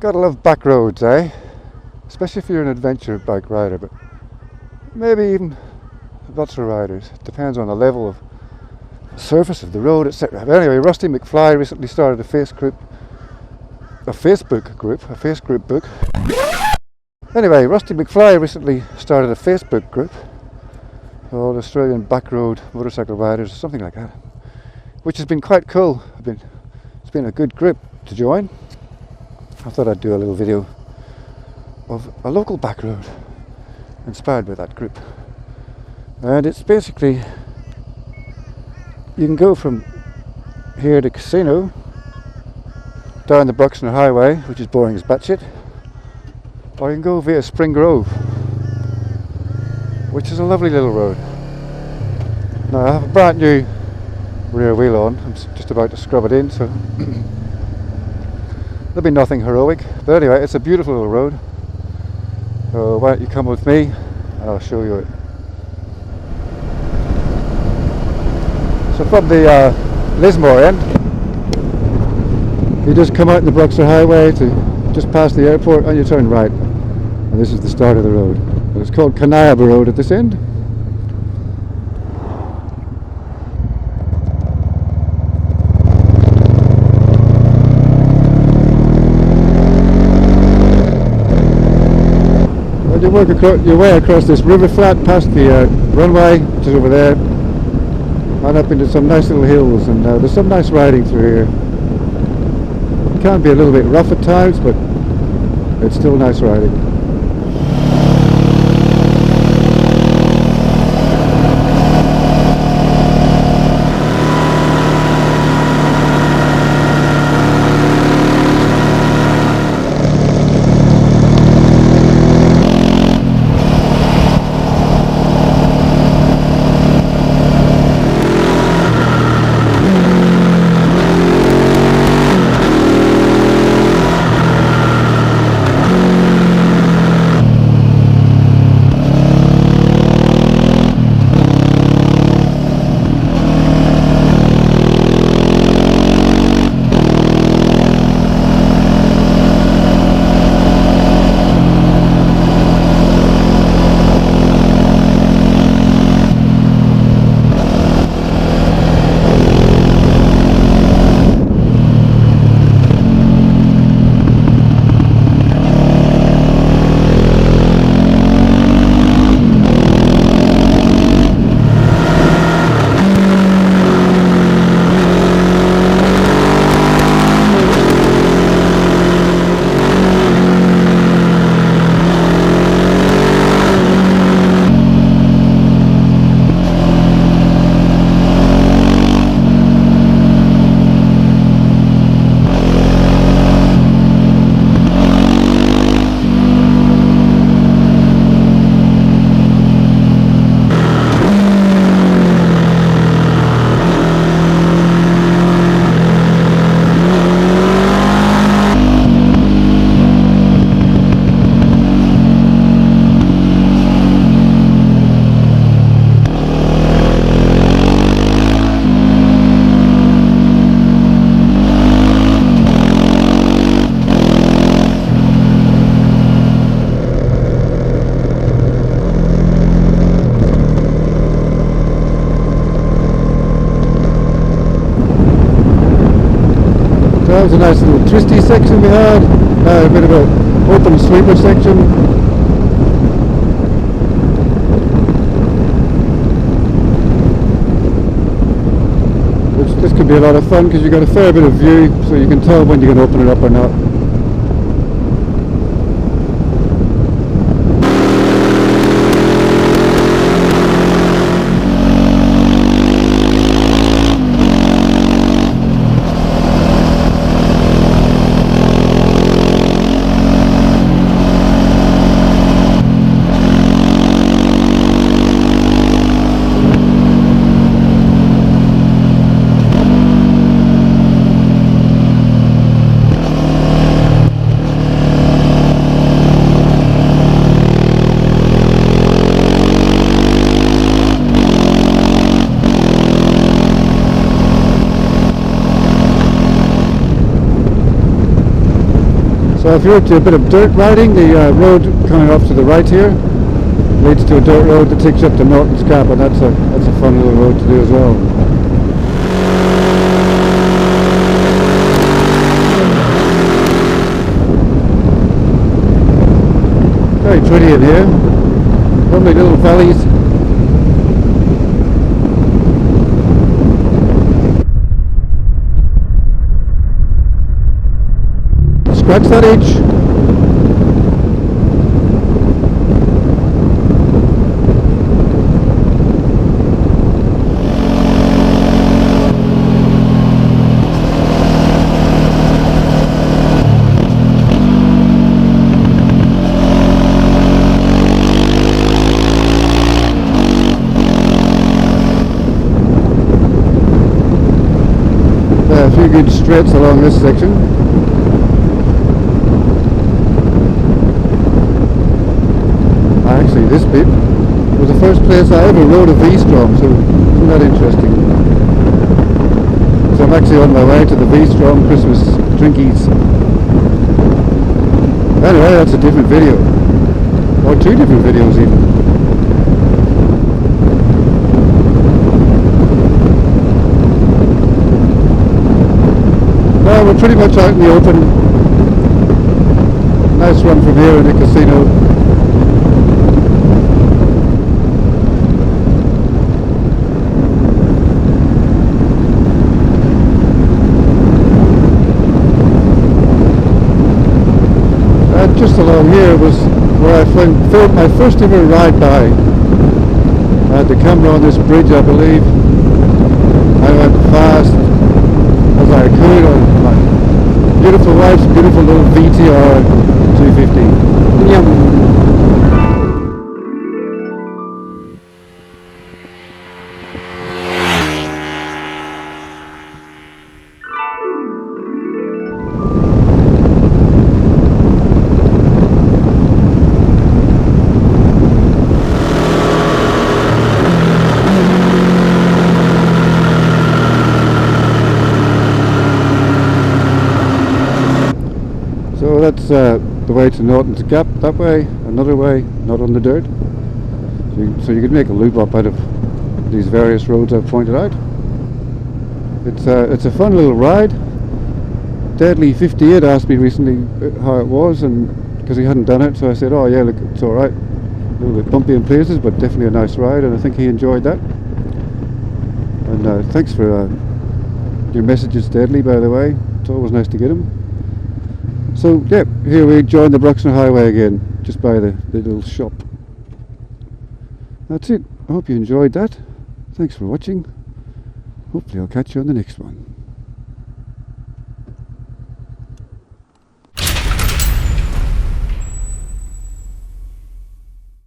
Gotta love back roads, eh? Especially if you're an adventure bike rider, but maybe even lots of riders. It depends on the level of surface of the road, etc. But anyway, Rusty McFly recently started a Facebook group. Anyway, Rusty McFly recently started a Facebook group called Australian Backroad Motorcycle Riders, or something like that, which has been quite cool. It's been a good group to join. I thought I'd do a little video of a local back road inspired by that group. And it's basically, you can go from here to Casino, down the Bruxner Highway, which is boring as batshit, or you can go via Spring Grove, which is a lovely little road. Now I have a brand new rear wheel on, I'm just about to scrub it in, so there'll be nothing heroic, but anyway, it's a beautiful little road. So why don't you come with me and I'll show you it. So from the Lismore end, you just come out in the Bruxner Highway to just past the airport and you turn right, and this is the start of the road. And it's called Caniaba Road at this end. You work your way across this river flat past the runway, which is over there, and up into some nice little hills, and there's some nice riding through here. It can be a little bit rough at times, but it's still nice riding. That was a nice little twisty section we had, a bit of an open sweeper section. This could be a lot of fun because you've got a fair bit of view, so you can tell when you can open it up or not. So if you're into a bit of dirt riding, the road coming off to the right here leads to a dirt road that takes you up to Norton's Gap, and that's a fun little road to do as well. Very pretty in here. Lovely little valleys. Scratch that itch. A few good straights along this section. Actually, this bit was the first place I ever rode a V-Strom, so isn't that interesting? So I'm actually on my way to the V-Strom Christmas drinkies. Anyway, that's a different video, or two different videos even. Well, we're pretty much out in the open. Nice run from here in the casino. Just along here was where I filmed my first ever ride by. I had the camera on this bridge, I believe. I went fast as I could on my beautiful wife's beautiful little VTR 250. Yum. So that's the way to Norton's Gap that way, another way, not on the dirt. So you could make a loop up out of these various roads I've pointed out. It's a fun little ride. Deadly58 asked me recently how it was, and because he hadn't done it, so I said, oh yeah, look, it's alright. A little bit bumpy in places, but definitely a nice ride, and I think he enjoyed that. And thanks for your messages, Deadly, by the way. It's always nice to get them. So yeah, here we join the Bruxner Highway again, just by the little shop. That's it. I hope you enjoyed that. Thanks for watching. Hopefully I'll catch you on the next one.